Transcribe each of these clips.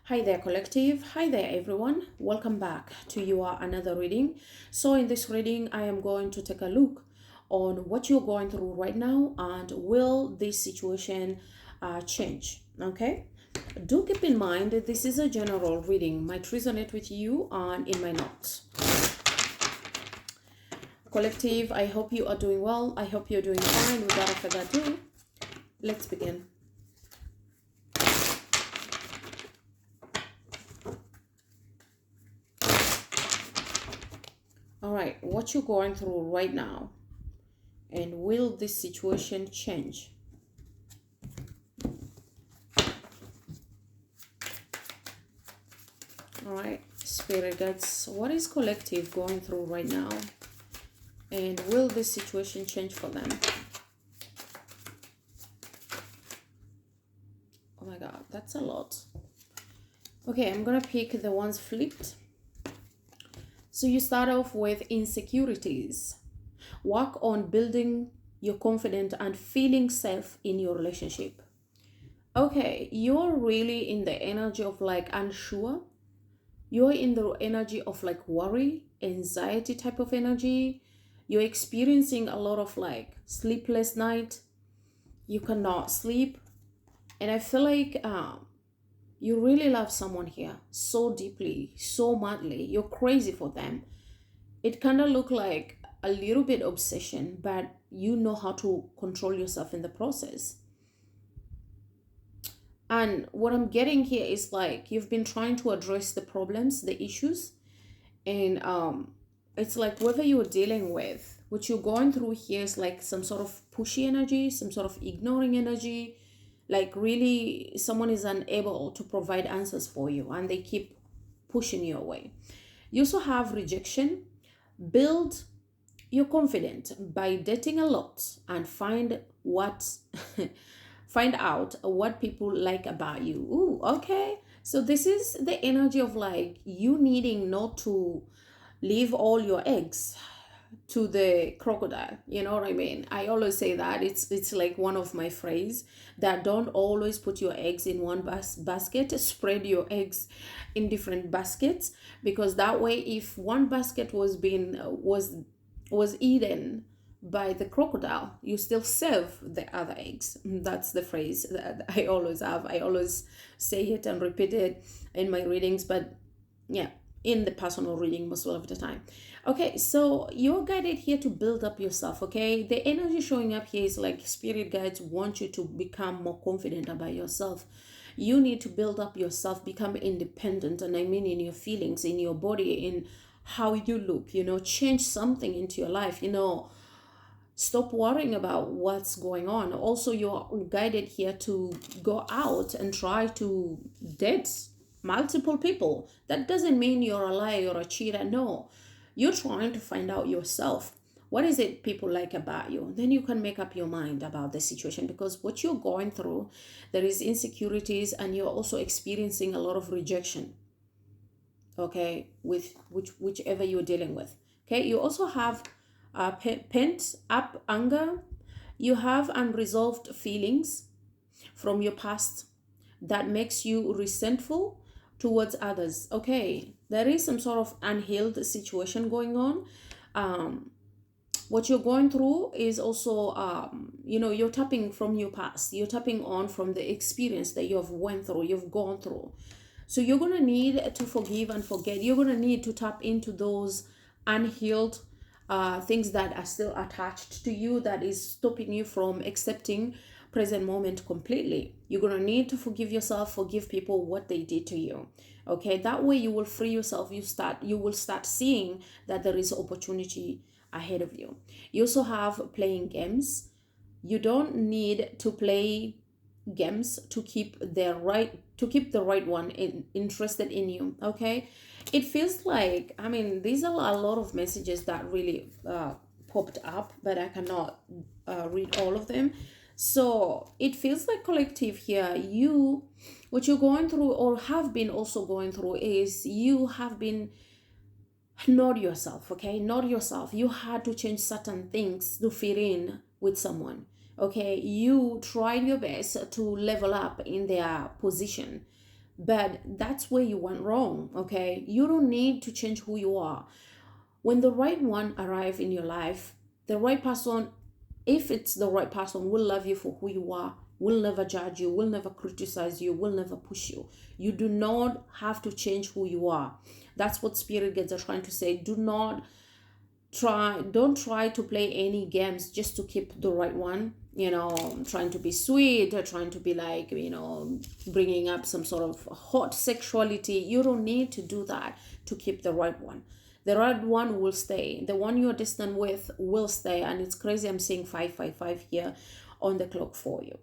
Hi there, collective. Hi there, everyone. Welcome back to your another reading. So, in this reading, I am going to take a look on what you're going through right now and will this situation change. Okay, do keep in mind that this is a general reading, might resonate with you and in my notes. Collective, I hope you are doing well. I hope you're doing fine. Without further ado, let's begin. All right, what you're going through right now, and will this situation change? All right, spirit guides, what is collective going through right now, and will this situation change for them? Oh my god, that's a lot. Okay, I'm gonna pick the ones flipped. So you start off with insecurities. Work on building your confidence and feeling safe in your relationship. Okay, you're really in the energy of like unsure. You're in the energy of like worry, anxiety type of energy. You're experiencing a lot of like sleepless night. You cannot sleep. And I feel like you really love someone here so deeply, so madly. You're crazy for them. It kind of look like a little bit obsession, but you know how to control yourself in the process. And what I'm getting here is like you've been trying to address the problems, the issues, and it's like whatever you're dealing with, what you're going through here is like some sort of pushy energy, some sort of ignoring energy, like really someone is unable to provide answers for you and they keep pushing you away. You also have rejection. Build your confidence by dating a lot and find what find out what people like about you. Ooh, okay, so this is the energy of like you needing not to leave all your eggs to the crocodile. You know what I mean? I always say that it's like one of my phrase that don't always put your eggs in one basket. Spread your eggs in different baskets, because that way if one basket was eaten by the crocodile, you still save the other eggs. That's the phrase that I always have. I always say it and repeat it in my readings, but yeah, in the personal reading most of the time. Okay, so you're guided here to build up yourself. Okay, the energy showing up here is like spirit guides want you to become more confident about yourself. You need to build up yourself, become independent, and I mean in your feelings, in your body, in how you look, change something into your life, stop worrying about what's going on. Also, you're guided here to go out and try to date multiple people. That doesn't mean you're a liar or a cheater. No, you're trying to find out yourself. What is it people like about you? Then you can make up your mind about the situation, because what you're going through, there is insecurities and you're also experiencing a lot of rejection. Okay, with whichever you're dealing with. Okay, you also have pent up anger. You have unresolved feelings from your past that makes you resentful towards others. Okay, there is some sort of unhealed situation going on. um, what you're going through is also you're tapping from your past, you're tapping on from the experience that you've gone through. So you're going to need to forgive and forget. You're going to need to tap into those unhealed things that are still attached to you, that is stopping you from accepting present moment completely. You're going to need to forgive yourself, forgive people what they did to you. Okay, that way you will free yourself. You will start seeing that there is opportunity ahead of you. You also have playing games. You don't need to play games to keep the right one interested in you. Okay, it feels like, I mean, these are a lot of messages that really popped up, but I cannot read all of them. So it feels like collective here, what you're going through or have been also going through is you have been not yourself. Okay, not yourself. You had to change certain things to fit in with someone. Okay, you tried your best to level up in their position, but that's where you went wrong. Okay, you don't need to change who you are. When the right one arrive in your life, the right person, if it's the right person, will love you for who you are, will never judge you, will never criticize you, will never push you. You do not have to change who you are. That's what spirit guides are trying to say. Don't try to play any games just to keep the right one, trying to be sweet or trying to be like, bringing up some sort of hot sexuality. You don't need to do that to keep the right one. The right one will stay. The one you're distant with will stay. And it's crazy, I'm seeing 555 here on the clock for you.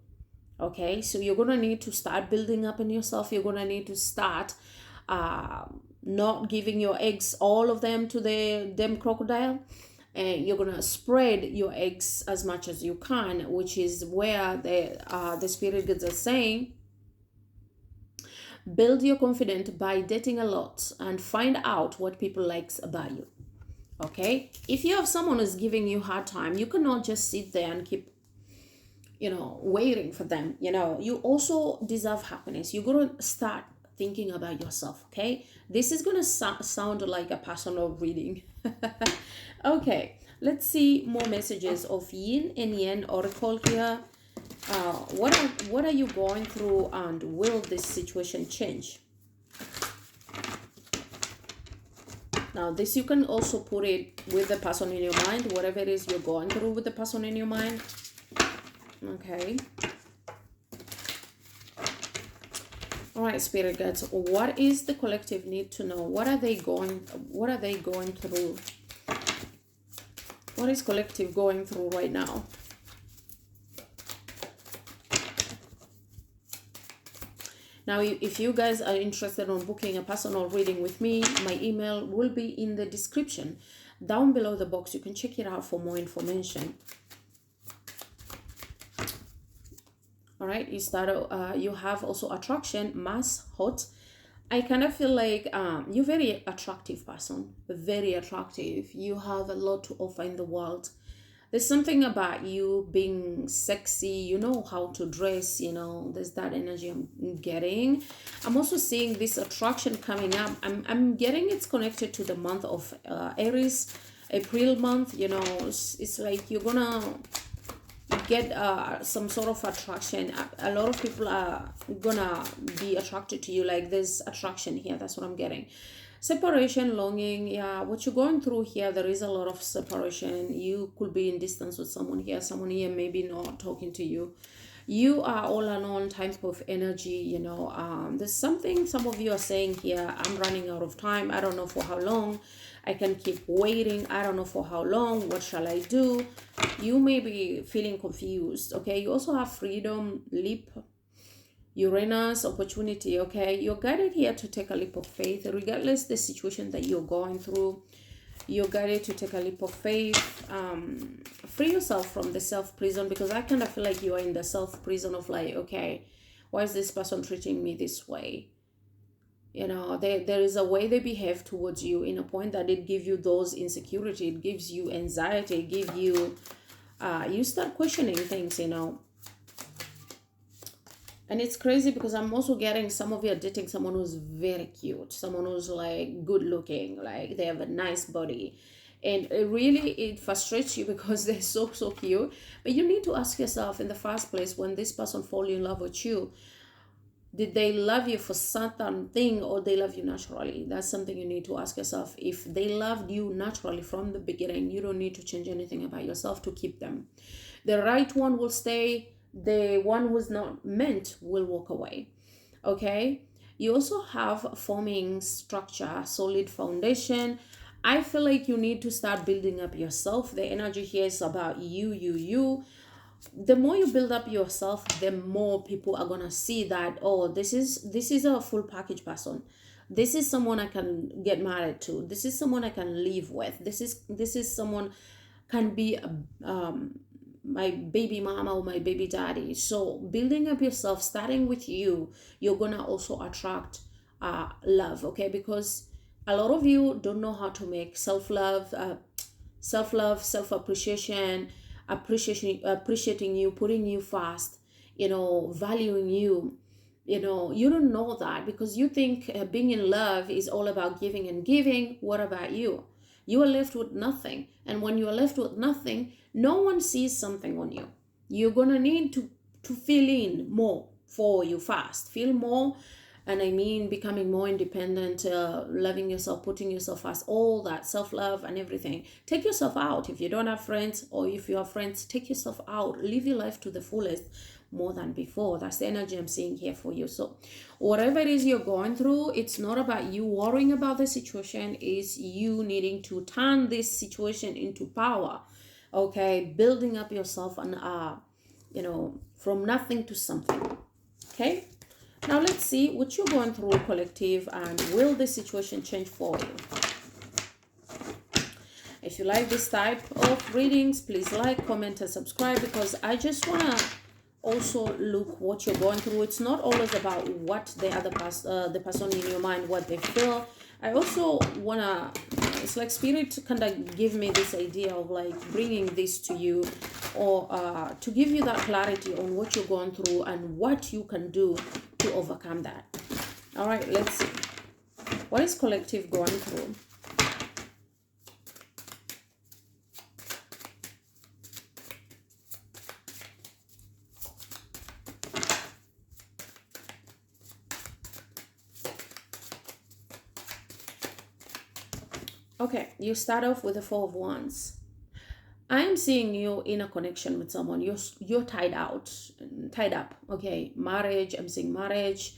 Okay, so you're gonna need to start building up in yourself. You're gonna need to start uh, not giving your eggs, all of them, to the them crocodile, and you're gonna spread your eggs as much as you can, which is where the spirit guides are saying, build your confidence by dating a lot and find out what people likes about you. Okay, if you have someone who's giving you hard time, you cannot just sit there and keep waiting for them. You also deserve happiness. You're gonna start thinking about yourself. Okay, this is gonna sound like a personal reading. Okay, let's see more messages of yin and yang oracle here. What are you going through, and will this situation change? Now this, you can also put it with the person in your mind, whatever it is you're going through with the person in your mind. Okay. All right, spirit guides, what is the collective need to know? What are they going through? What is collective going through right now? Now, if you guys are interested in booking a personal reading with me, my email will be in the description down below the box. You can check it out for more information. All right, you have also attraction, mass, hot. I kind of feel like you're very attractive person, very attractive. You have a lot to offer in the world. There's something about you being sexy, you know how to dress, there's that energy I'm getting. I'm also seeing this attraction coming up. I'm getting it's connected to the month of Aries, April month. It's like you're gonna get some sort of attraction. A lot of people are gonna be attracted to you. Like there's attraction here, that's what I'm getting. Separation, longing, yeah, what you're going through here, there is a lot of separation. You could be in distance with someone here maybe not talking to you. You are all alone type of energy. There's something some of you are saying here, I'm running out of time, I don't know for how long I can keep waiting, I don't know for how long, what shall I do? You may be feeling confused. Okay, you also have freedom, leap, Uranus, opportunity. Okay, you're guided here to take a leap of faith regardless the situation that you're going through. You're guided to take a leap of faith. Free yourself from the self prison, because I kind of feel like you are in the self prison of like, okay, why is this person treating me this way? There is a way they behave towards you in a point that it gives you those insecurity, it gives you anxiety, it gives you you start questioning things. And it's crazy because I'm also getting some of you are dating someone who's very cute, someone who's like good looking, like they have a nice body. And it frustrates you because they're so cute. But you need to ask yourself in the first place, when this person fall in love with you, did they love you for certain thing, or they love you naturally? That's something you need to ask yourself. If they loved you naturally from the beginning, you don't need to change anything about yourself to keep them. The right one will stay. The one who's not meant will walk away. Okay, you also have forming structure, solid foundation. I feel like you need to start building up yourself. The energy here is about you. The more you build up yourself, the more people are gonna see that, oh, this is a full package person. This is someone I can get married to. This is someone I can live with. This is someone can be my baby mama or my baby daddy. So building up yourself, starting with you, you're gonna also attract love. Okay, because a lot of you don't know how to make self-love, self-appreciation, appreciating you, putting you first, valuing you. You don't know that because you think being in love is all about giving and giving. What about you? You are left with nothing. And when you are left with nothing, no one sees something on you. You're going to need to fill in more for you fast. Feel more, and I mean becoming more independent, loving yourself, putting yourself first, all that self-love and everything. Take yourself out. If you don't have friends, or if you have friends, take yourself out. Live your life to the fullest, more than before. That's the energy I'm seeing here for you. So whatever it is you're going through, it's not about you worrying about the situation, is you needing to turn this situation into power. Okay, building up yourself and from nothing to something. Okay, now let's see what you're going through, collective, and will the situation change for you? If you like this type of readings, please like, comment, and subscribe, because I just want to also look what you're going through. It's not always about what the person in your mind, what they feel. I also want to, it's like spirit kind of give me this idea of like bringing this to you, or to give you that clarity on what you're going through and what you can do to overcome that. All right, let's see. What is collective going through? Okay, you start off with the Four of Wands. I am seeing you in a connection with someone. You're tied up. Okay, marriage. I'm seeing marriage.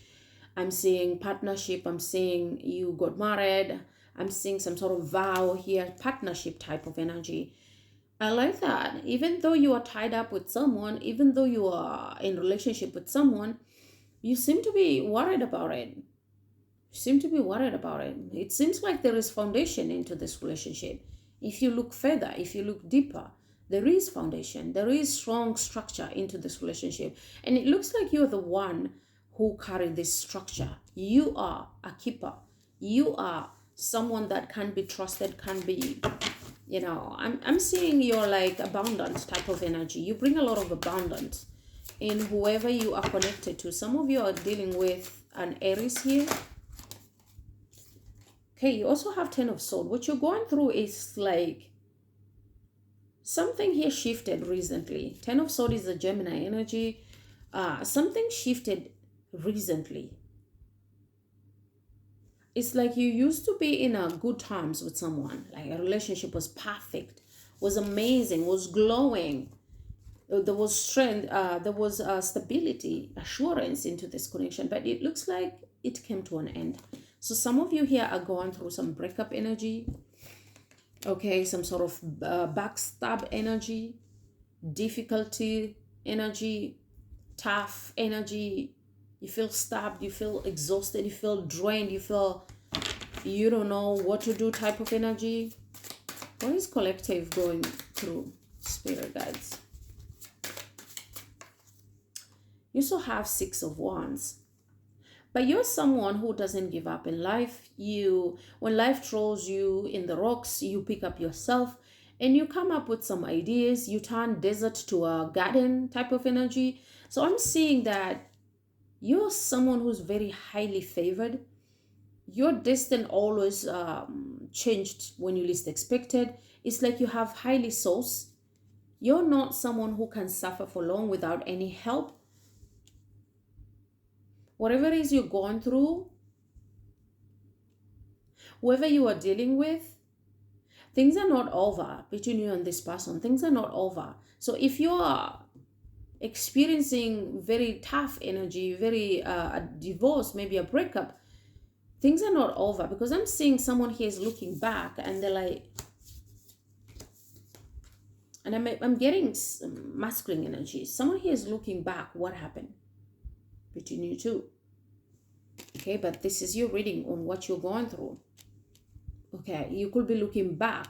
I'm seeing partnership. I'm seeing you got married. I'm seeing some sort of vow here, partnership type of energy. I like that. Even though you are tied up with someone, even though you are in relationship with someone, you seem to be worried about it. It seems like there is foundation into this relationship. If you look further, if you look deeper, there is foundation. There is strong structure into this relationship. And it looks like you're the one who carried this structure. You are a keeper. You are someone that can be trusted, can be, I'm seeing you're like abundance type of energy. You bring a lot of abundance in whoever you are connected to. Some of you are dealing with an Aries here. Okay, you also have Ten of Swords. What you're going through is like something here shifted recently. Ten of Swords is a Gemini energy. Something shifted recently. It's like you used to be in a good terms with someone. Like a relationship was perfect, was amazing, was glowing. There was strength, there was stability, assurance into this connection. But it looks like it came to an end. So some of you here are going through some breakup energy. Okay, some sort of backstab energy, difficulty energy, tough energy. You feel stabbed, you feel exhausted, you feel drained, you feel you don't know what to do type of energy. What is collective going through, spirit guides? You also have Six of Wands. But you're someone who doesn't give up in life. When life throws you in the rocks, you pick up yourself and you come up with some ideas. You turn desert to a garden type of energy. So I'm seeing that you're someone who's very highly favored. Your destiny always changed when you least expected. It's like you have highly souls. You're not someone who can suffer for long without any help. Whatever it is you're going through, whoever you are dealing with, things are not over between you and this person. Things are not over. So if you are experiencing very tough energy, very a divorce, maybe a breakup, things are not over, because I'm seeing someone here is looking back and they're like, and I'm getting masculine energy. Someone here is looking back. What happened between you two? Okay, but this is your reading on what you're going through. Okay, you could be looking back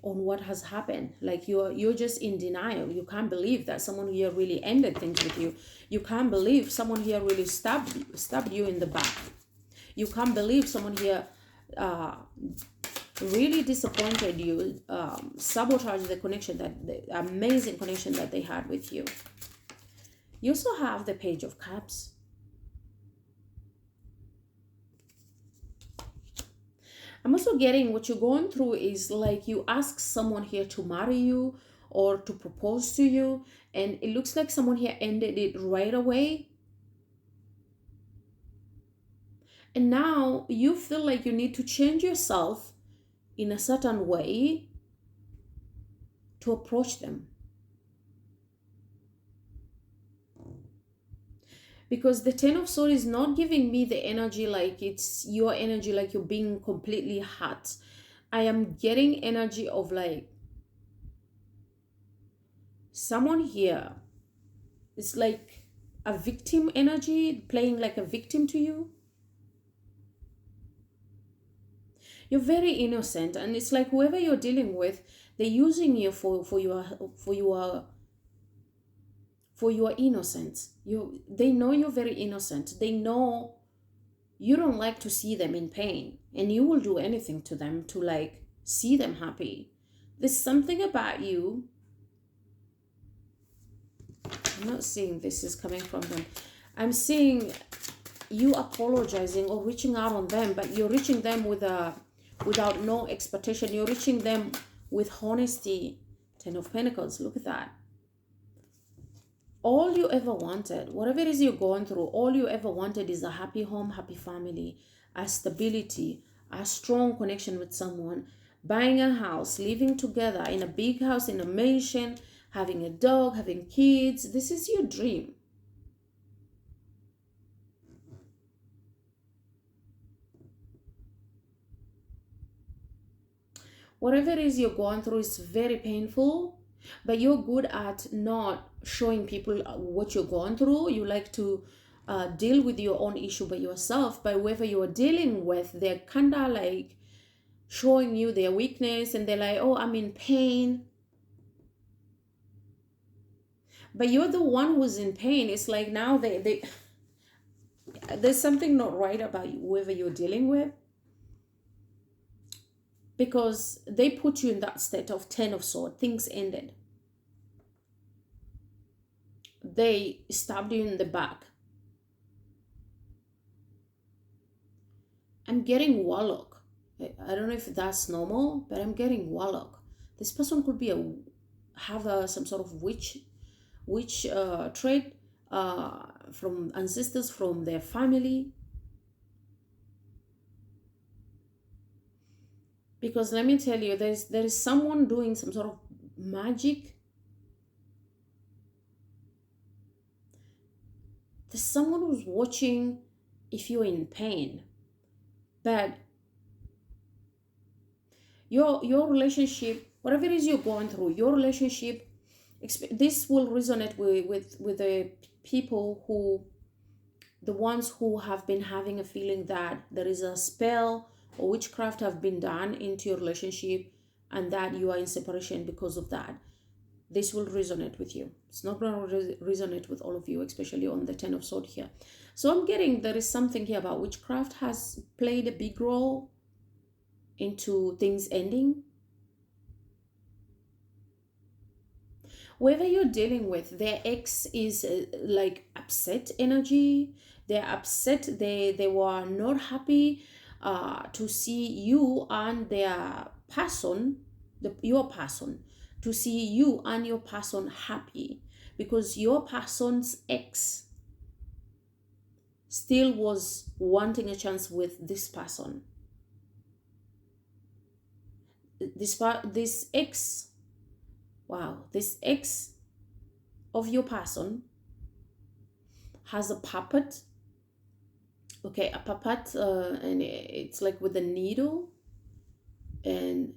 on what has happened. Like you're just in denial. You can't believe that someone here really ended things with you. You can't believe someone here really stabbed you in the back. You can't believe someone here really disappointed you, sabotaged the connection, the amazing connection that they had with you. You also have the Page of Cups. I'm also getting what you're going through is like you ask someone here to marry you or to propose to you, and it looks like someone here ended it right away. And now you feel like you need to change yourself in a certain way to approach them. Because the Ten of Swords is not giving me the energy like it's your energy, like you're being completely hurt. I am getting energy of like someone here. It's like a victim energy, playing like a victim to you. You're very innocent, and it's like whoever you're dealing with, they're using you for your innocence. They know you're very innocent. They know you don't like to see them in pain, and you will do anything to them to like see them happy. There's something about you. I'm not seeing this is coming from them. I'm seeing you apologizing or reaching out on them, but you're reaching them without no expectation. You're reaching them with honesty. Ten of Pentacles, look at that. All you ever wanted, whatever it is you're going through, all you ever wanted is a happy home, happy family, a stability, a strong connection with someone, buying a house, living together in a big house, in a mansion, having a dog, having kids. This is your dream. Whatever it is you're going through is very painful, but you're good at not showing people what you're going through. You like to deal with your own issue by yourself. But whoever you're dealing with, they're kind of like showing you their weakness, and they're like, oh, I'm in pain. But you're the one who's in pain. It's like now there's something not right about whoever you're dealing with, because they put you in that state of Ten of Swords. Things ended. They stabbed you in the back. I'm getting warlock. I don't know if that's normal, but I'm getting warlock. This person could be have some sort of witch trait from ancestors, from their family. Because let me tell you, there is someone doing some sort of magic. There's someone who's watching if you're in pain. But your relationship, whatever it is you're going through, your relationship, this will resonate with the people who, the ones who have been having a feeling that there is a spell or witchcraft have been done into your relationship, and that you are in separation because of that. This will resonate with you. It's not going to resonate with all of you, especially on the Ten of Swords here. So I'm getting there is something here about witchcraft has played a big role into things ending. Whoever you're dealing with, their ex is like upset energy. They're upset. They were not happy to see you and their person, your person, to see you and your person happy, because your person's ex still was wanting a chance with this person. This ex, wow, this ex of your person has a puppet. Okay, a puppet, and it's like with a needle and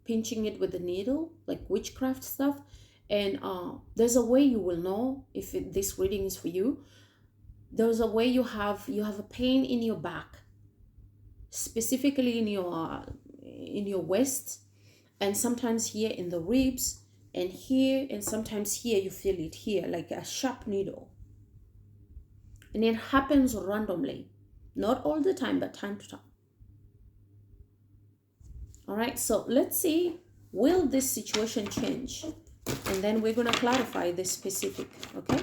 pinching it with a needle, like witchcraft stuff. And there's a way you will know if this reading is for you. There's a way you have a pain in your back, specifically in your waist, and sometimes here in the ribs, and here, and sometimes here you feel it here, like a sharp needle. And it happens randomly, not all the time, but time to time. All right, so let's see, will this situation change? And then we're going to clarify this specific, okay?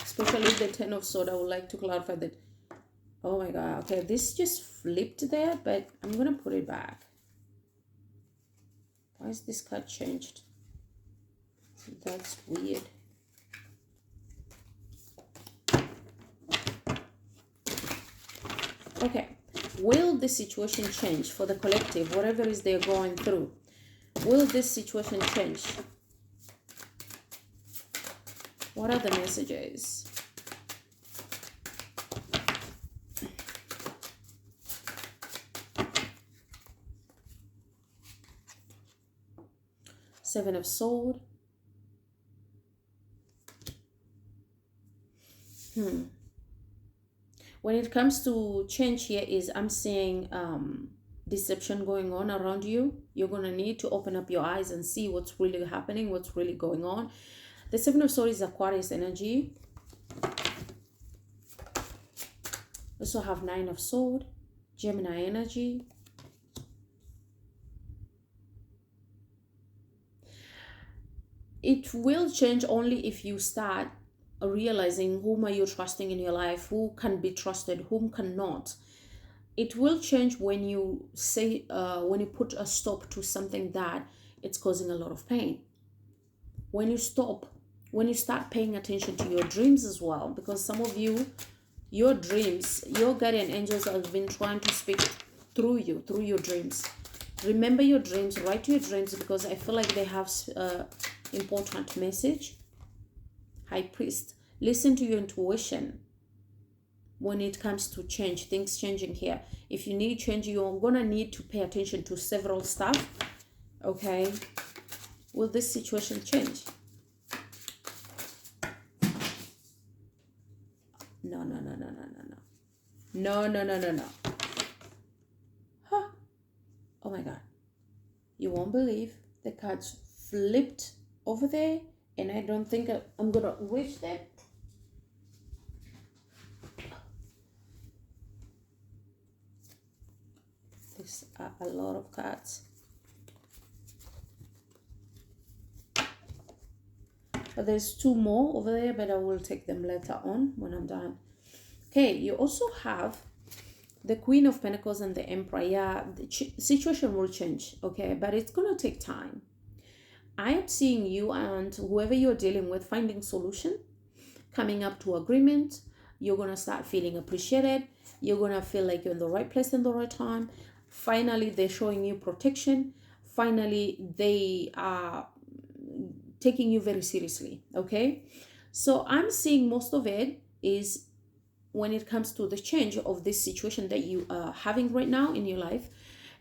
Especially the Ten of Swords, I would like to clarify that. Oh my God. Okay, this just flipped there, but I'm gonna put it back. Why is this card changed? That's weird. Okay, will this situation change for the collective, whatever is they're going through? Will this situation change? What are the messages? Seven of Swords. When it comes to change here is I'm seeing deception going on around you. You're going to need to open up your eyes and see what's really happening, what's really going on. The Seven of Swords is Aquarius energy. Also have Nine of Swords, Gemini energy. It will change only if you start realizing whom are you trusting in your life, who can be trusted, whom cannot. It will change when you say, when you put a stop to something that it's causing a lot of pain. When you stop, when you start paying attention to your dreams as well, because some of you, your dreams, your guardian angels have been trying to speak through you, through your dreams. Remember your dreams, write your dreams, because I feel like they have important message. High Priest, listen to your intuition when it comes to change, things changing here. If you need change, you're gonna need to pay attention to several stuff. Okay, will this situation change? No, no, no, no, no, no, no. No, no, no, no, no. Huh. Oh my God. You won't believe the cards flipped over there, and I don't think I'm gonna reach them. These are a lot of cards. But there's two more over there, but I will take them later on when I'm done. Okay, you also have the Queen of Pentacles and the Emperor. Yeah, the situation will change, okay? But it's gonna take time. I am seeing you and whoever you're dealing with finding solution, coming up to agreement. You're gonna start feeling appreciated. You're gonna feel like you're in the right place in the right time. Finally, they're showing you protection. Finally, they are taking you very seriously, okay? So I'm seeing most of it is when it comes to the change of this situation that you are having right now in your life.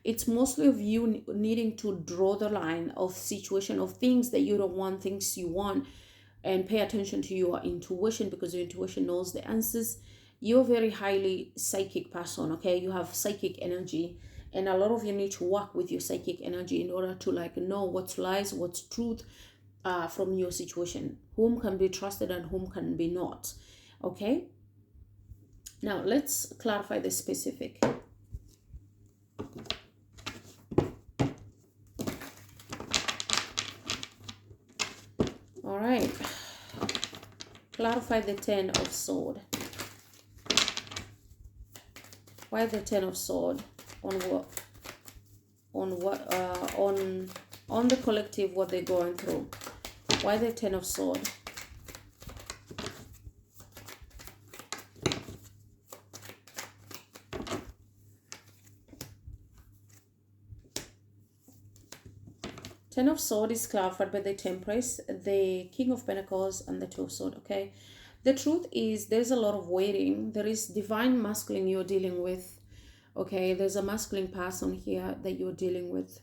It's mostly of you needing to draw the line of situation, of things that you don't want, things you want, and pay attention to your intuition, because your intuition knows the answers. You're a very highly psychic person, okay? You have psychic energy, and a lot of you need to work with your psychic energy in order to like know what's lies, what's truth, from your situation, whom can be trusted and whom can be not. Okay, now let's clarify the specific. All right, clarify the Ten of Sword. Why the Ten of Sword? On what, on the collective, what they're going through? Why the Ten of Sword? Ten of Sword is clarified by the Temperance, the King of Pentacles, and the Two of Sword, okay? The truth is there's a lot of waiting. There is divine masculine you're dealing with, okay? There's a masculine person here that you're dealing with.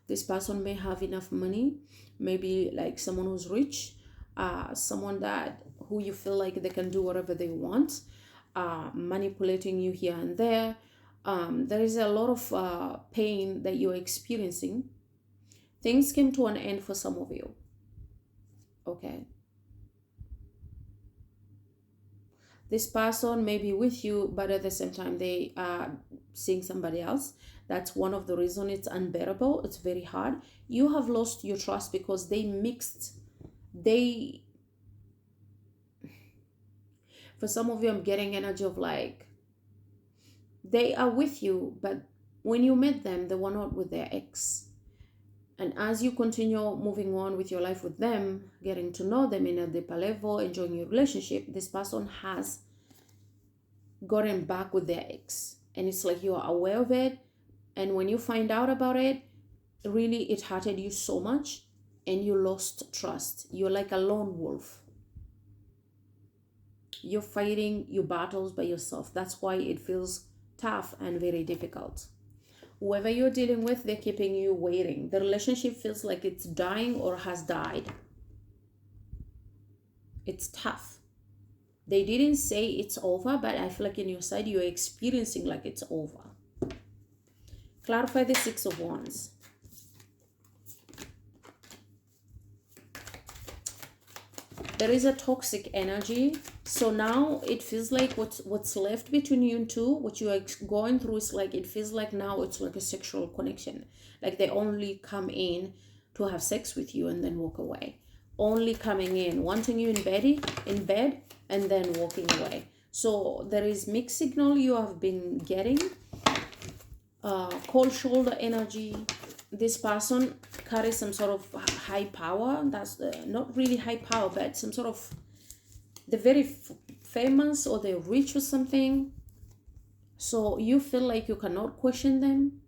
This person may have enough money, maybe like someone who's rich, someone that who you feel like they can do whatever they want, manipulating you here and there. There is a lot of pain that you're experiencing. Things came to an end for some of you, okay? This person may be with you, but at the same time they are seeing somebody else. That's one of the reasons it's unbearable. It's very hard. You have lost your trust because they mixed. For some of you, I'm getting energy of like They are with you, but when you met them, they were not with their ex. And as you continue moving on with your life with them, getting to know them in a deeper level, enjoying your relationship, this person has gotten back with their ex. And it's like you are aware of it. And when you find out about it, really it hurted you so much and you lost trust. You're like a lone wolf. You're fighting your battles by yourself. That's why it feels tough and very difficult. Whoever you're dealing with, they're keeping you waiting. The relationship feels like it's dying or has died. It's tough. They didn't say it's over, but I feel like in your side, you're experiencing like it's over. Clarify the Six of Wands. There is a toxic energy. So now it feels like what's left between you and two, what you are going through is like, it feels like now it's like a sexual connection. Like they only come in to have sex with you and then walk away. Only coming in, wanting you in bed, and then walking away. So there is mixed signal you have been getting. Cold shoulder energy. This person carries some sort of high power. That's not really high power, but some sort of, they're very famous or they're rich or something. So you feel like you cannot question them.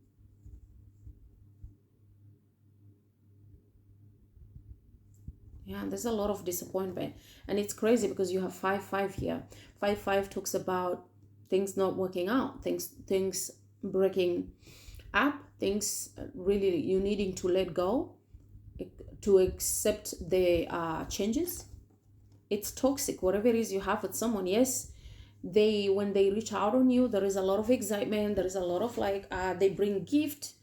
Yeah, there's a lot of disappointment. And it's crazy because you have 5-5 here. 5-5 talks about things not working out, things breaking up, things really you needing to let go, to accept the changes. It's toxic, whatever it is you have with someone. Yes, when they reach out on you, there is a lot of excitement, there is a lot of like they bring gift.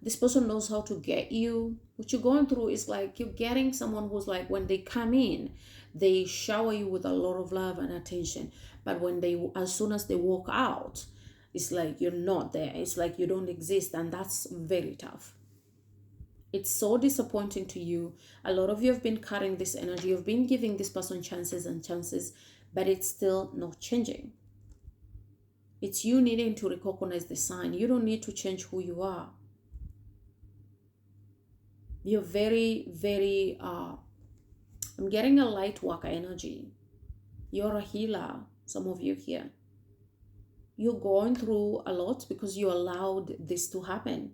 This person knows how to get you. What you're going through is like you're getting someone who's like, when they come in, they shower you with a lot of love and attention, but as soon as they walk out, it's like you're not there. It's like you don't exist, and that's very tough. It's so disappointing to you. A lot of you have been carrying this energy. You've been giving this person chances and chances, but it's still not changing. It's you needing to recognize the sign. You don't need to change who you are. You're very, very, I'm getting a light worker energy. You're a healer, some of you here. You're going through a lot because you allowed this to happen.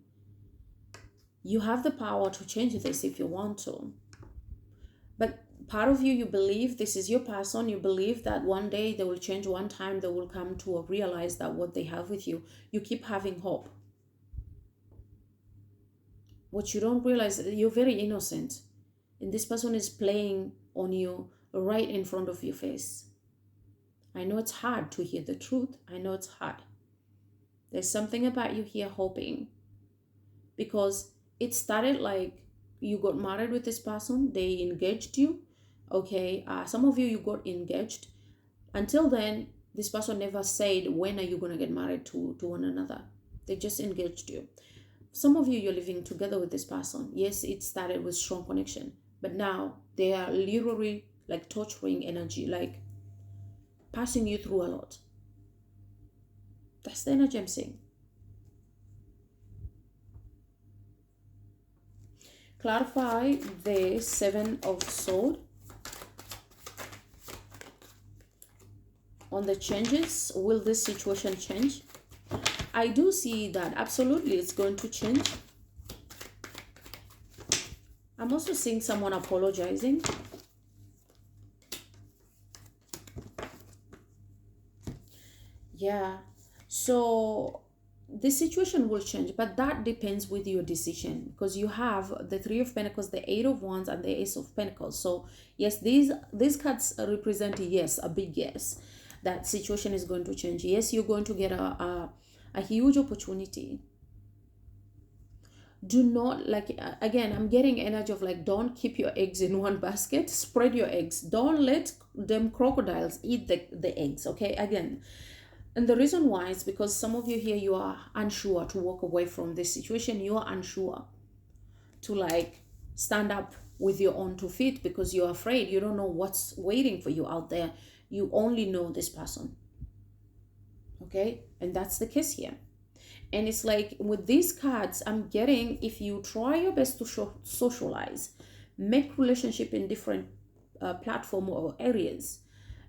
You have the power to change this if you want to. But part of you believe this is your person. You believe that one day they will change, one time they will come to realize that what they have with you. You keep having hope. What you don't realize is that you're very innocent. And this person is playing on you right in front of your face. I know it's hard to hear the truth. I know it's hard. There's something about you here hoping. Because it started like you got married with this person. They engaged you. Okay. Some of you got engaged. Until then, this person never said, when are you going to get married to one another? They just engaged you. Some of you, you're living together with this person. Yes, it started with strong connection. But now they are literally like torturing energy, like passing you through a lot. That's the energy I'm seeing. Clarify the Seven of Swords. On the changes, will this situation change? I do see that absolutely it's going to change. I'm also seeing someone apologizing. Yeah, so the situation will change, but that depends with your decision, because you have the Three of Pentacles, the Eight of Wands, and the Ace of Pentacles. So yes, these cards represent a yes, a big yes. That situation is going to change. Yes, you're going to get a huge opportunity. Do not, like, again, I'm getting energy of like, don't keep your eggs in one basket. Spread your eggs. Don't let them crocodiles eat the eggs, okay? Again, and the reason why is because some of you here, you are unsure to walk away from this situation. You are unsure to like stand up with your own 2 feet because you're afraid. You don't know what's waiting for you out there. You only know this person. Okay, and that's the case here. And it's like with these cards, I'm getting, if you try your best to socialize, make relationship in different platform or areas,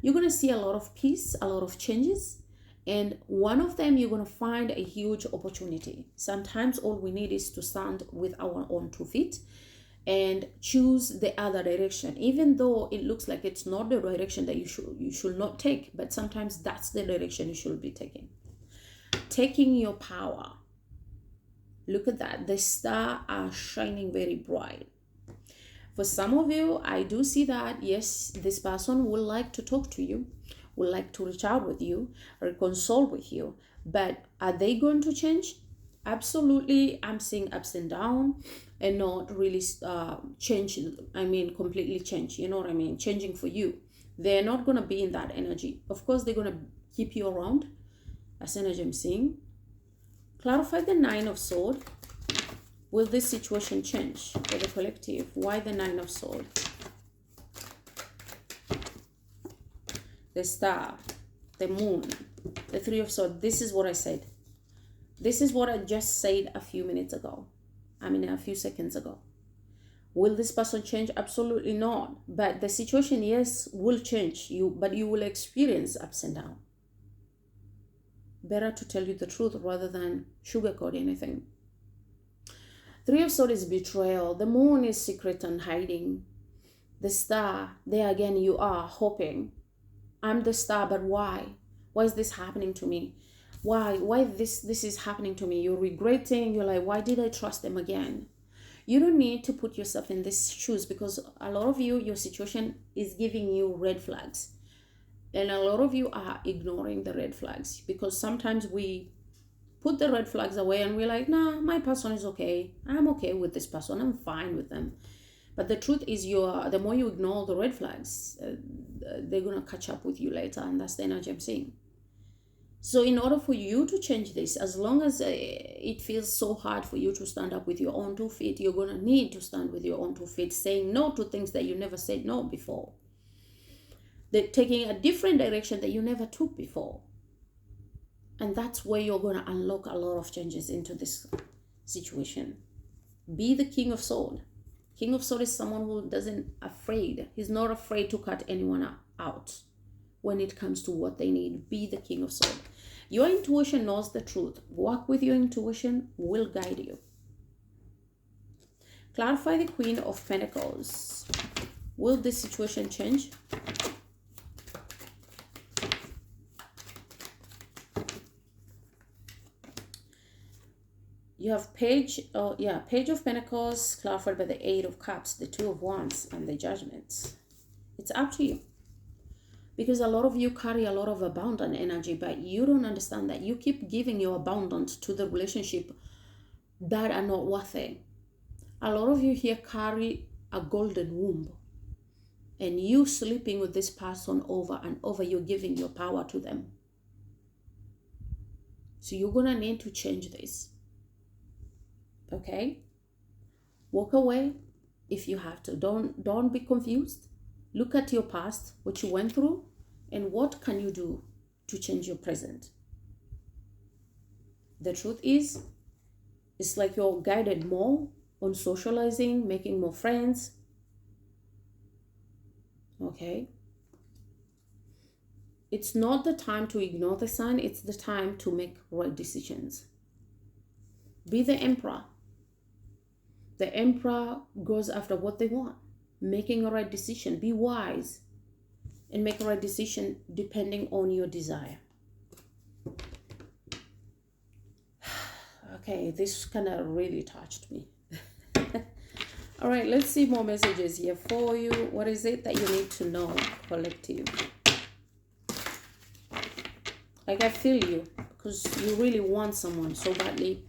you're going to see a lot of peace, a lot of changes. And one of them, you're going to find a huge opportunity. Sometimes all we need is to stand with our own 2 feet and choose the other direction, even though it looks like it's not the direction that you should not take, but sometimes that's the direction you should be taking your power. Look at that, the stars are shining very bright. For some of you, I do see that yes, this person would like to talk to you, would like to reach out with you, reconcile with you, but are they going to change? Absolutely, I'm seeing ups and down, and not really change. I mean, completely change. You know what I mean? Changing for you. They're not gonna be in that energy. Of course, they're gonna keep you around. That's energy I'm seeing. Clarify the Nine of Swords. Will this situation change for the collective? Why the Nine of Swords? The Star, the Moon, the Three of Swords. This is what I said. This is what I just said a few minutes ago. I mean, a few seconds ago. Will this person change? Absolutely not. But the situation, yes, will change you, but you will experience ups and downs. Better to tell you the truth rather than sugarcoat anything. Three of Swords is betrayal. The Moon is secret and hiding. The Star, there again, you are hoping. I'm the star, but why? Why is this happening to me? Why this is happening to me? You're regretting. You're like, why did I trust them again? You don't need to put yourself in these shoes, because a lot of you, your situation is giving you red flags. And a lot of you are ignoring the red flags, because sometimes we put the red flags away and we're like, nah, my person is okay. I'm okay with this person. I'm fine with them. But the truth is, the more you ignore the red flags, they're going to catch up with you later. And that's the energy I'm seeing. So in order for you to change this, as long as it feels so hard for you to stand up with your own 2 feet, you're going to need to stand with your own 2 feet, saying no to things that you never said no before. Taking a different direction that you never took before. And that's where you're going to unlock a lot of changes into this situation. Be the King of Swords. King of Swords is someone who doesn't afraid. He's not afraid to cut anyone out when it comes to what they need. Be the King of Swords. Your intuition knows the truth. Work with your intuition, will guide you. Clarify the Queen of Pentacles. Will this situation change? You have Page of Pentacles, clarified by the Eight of Cups, the Two of Wands, and the Judgments. It's up to you. Because a lot of you carry a lot of abundant energy, but you don't understand that you keep giving your abundance to the relationship that are not worth it. A lot of you here carry a golden womb, and you sleeping with this person over and over, you're giving your power to them. So you're going to need to change this. Okay? Walk away if you have to. Don't be confused. Look at your past, what you went through, and what can you do to change your present. The truth is, it's like you're guided more on socializing, making more friends. Okay? It's not the time to ignore the sign. It's the time to make right decisions. Be the emperor. The emperor goes after what they want. Making a right decision. Be wise and make a right decision depending on your desire. Okay, this kind of really touched me. All right, let's see more messages here for you. What is it that you need to know, collective? Like, I feel you, because you really want someone so badly.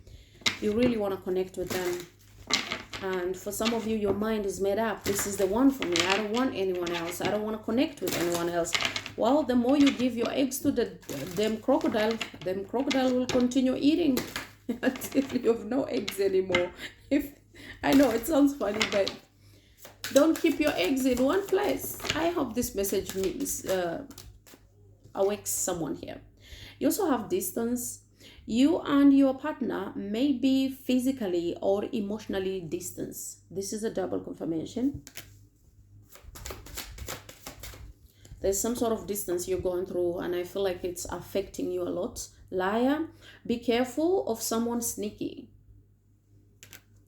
You really want to connect with them. And for some of you, your mind is made up. This is the one for me. I don't want anyone else. I don't want to connect with anyone else. Well, the more you give your eggs to them crocodile will continue eating until you have no eggs anymore. I know it sounds funny, but don't keep your eggs in one place. I hope this message means awakes someone here. You also have distance. You and your partner may be physically or emotionally distant. This is a double confirmation. There's some sort of distance you're going through, and I feel like it's affecting you a lot. Liar, be careful of someone sneaky.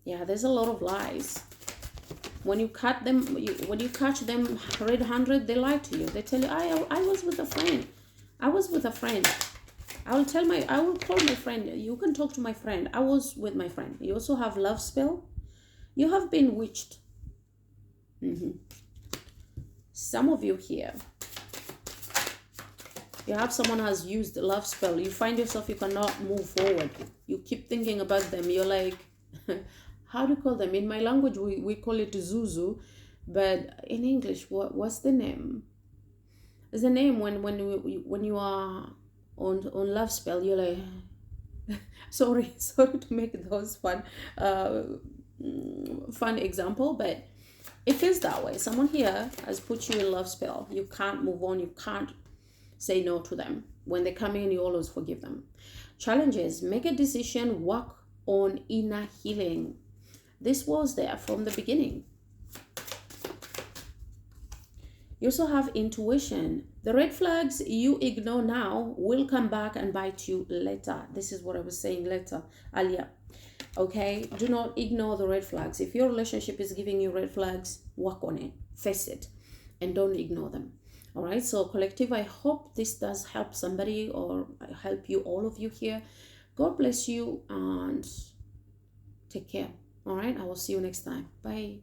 Yeah, there's a lot of lies. When you cut them, when you catch them red-handed, they lie to you. They tell you, I was with a friend. I was with a friend. I will call my friend. You can talk to my friend. I was with my friend. You also have love spell. You have been witched. Some of you here, you have someone has used the love spell. You find yourself, you cannot move forward. You keep thinking about them. You're like, how do you call them? In my language, we call it Zuzu, but in English, what's the name? There's a name when you are on love spell. You're like, sorry to make those fun example, but it feels that way. Someone here has put you in love spell. You can't move on. You can't say no to them. When they come in, you always forgive them. Challenges, make a decision, work on inner healing. This was there from the beginning. You also have intuition. The red flags you ignore now will come back and bite you later. This is what I was saying later, earlier. Okay, do not ignore the red flags. If your relationship is giving you red flags, work on it, face it, and don't ignore them. All right, so collective, I hope this does help somebody or help you, all of you here. God bless you and take care. All right, I will see you next time. Bye.